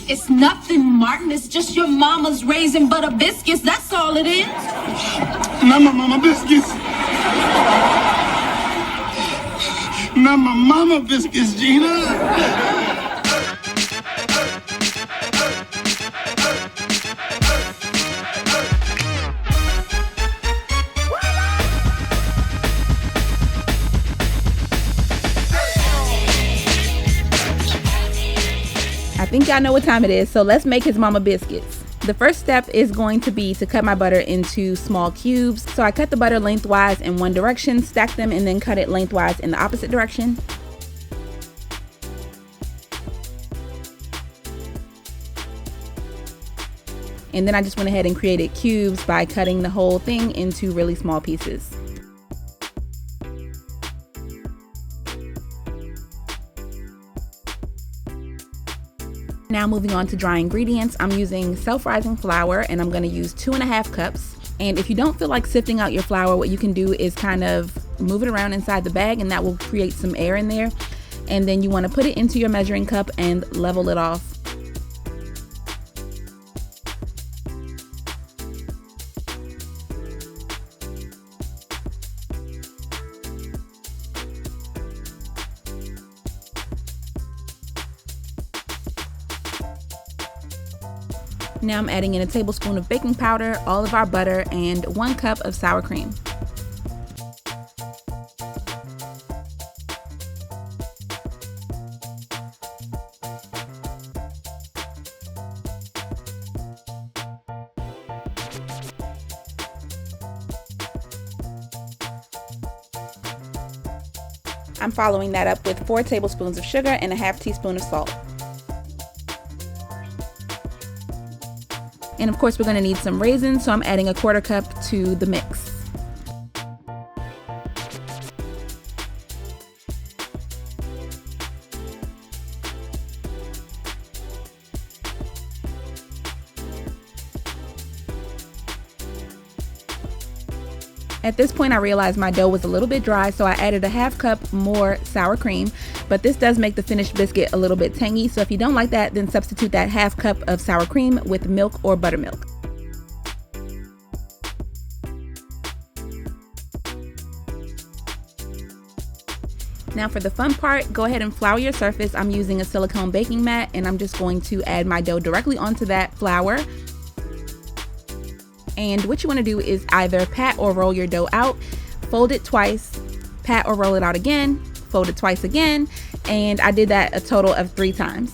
It's nothing, Martin. It's just your mama's Raisin Butter biscuits. That's all it is. Not my mama biscuits. Not my mama biscuits, Gina. I think y'all know what time it is, so let's make his mama biscuits. The first step is going to be to cut my butter into small cubes. So I cut the butter lengthwise in one direction, stack them, and then cut it lengthwise in the opposite direction. And then I just went ahead and created cubes by cutting the whole thing into really small pieces. Now moving on to dry ingredients, I'm using self-rising flour and I'm going to use 2.5 cups. And if you don't feel like sifting out your flour, what you can do is kind of move it around inside the bag and that will create some air in there. And then you want to put it into your measuring cup and level it off. Now I'm adding in a tablespoon of baking powder, all of our butter, and 1 cup of sour cream. I'm following that up with 4 tablespoons of sugar and a half teaspoon of salt. And of course we're going to need some raisins, so I'm adding a 1/4 cup to the mix. At this point I realized my dough was a little bit dry, so I added a 1/2 cup more sour cream, but this does make the finished biscuit a little bit tangy, so if you don't like that, then substitute that 1/2 cup of sour cream with milk or buttermilk. Now for the fun part, go ahead and flour your surface. I'm using a silicone baking mat and I'm just going to add my dough directly onto that flour. And what you want to do is either pat or roll your dough out, fold it twice, pat or roll it out again, fold it twice again, and I did that a total of 3 times.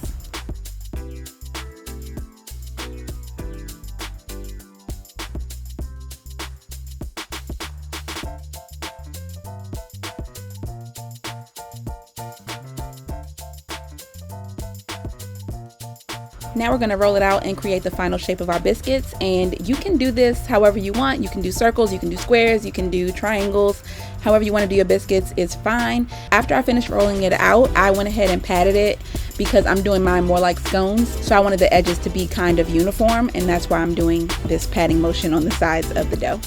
Now we're going to roll it out and create the final shape of our biscuits, and you can do this however you want. You can do circles, you can do squares, you can do triangles. However you want to do your biscuits is fine. After I finished rolling it out, I went ahead and patted it because I'm doing mine more like scones, so I wanted the edges to be kind of uniform, and that's why I'm doing this patting motion on the sides of the dough.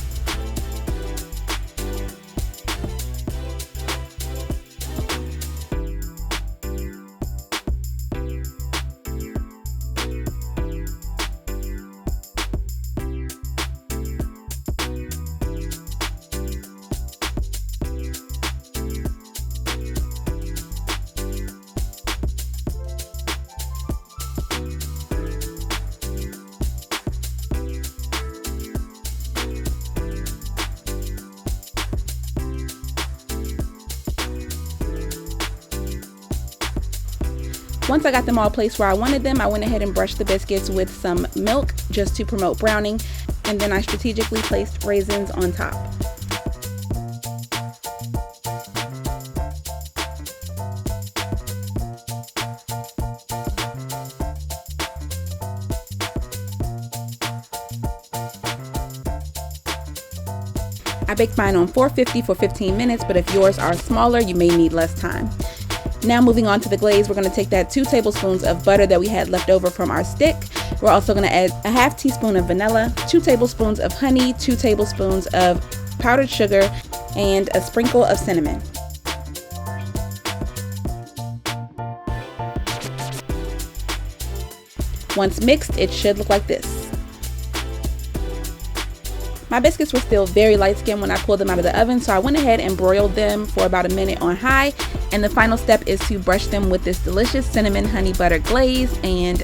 Once I got them all placed where I wanted them, I went ahead and brushed the biscuits with some milk just to promote browning, and then I strategically placed raisins on top. I baked mine on 450 for 15 minutes, but if yours are smaller, you may need less time. Now moving on to the glaze, we're going to take that 2 tablespoons of butter that we had left over from our stick. We're also going to add a half teaspoon of vanilla, 2 tablespoons of honey, 2 tablespoons of powdered sugar, and a sprinkle of cinnamon. Once mixed, it should look like this. My biscuits were still very light skinned when I pulled them out of the oven, so I went ahead and broiled them for about a minute on high. And the final step is to brush them with this delicious cinnamon honey butter glaze, and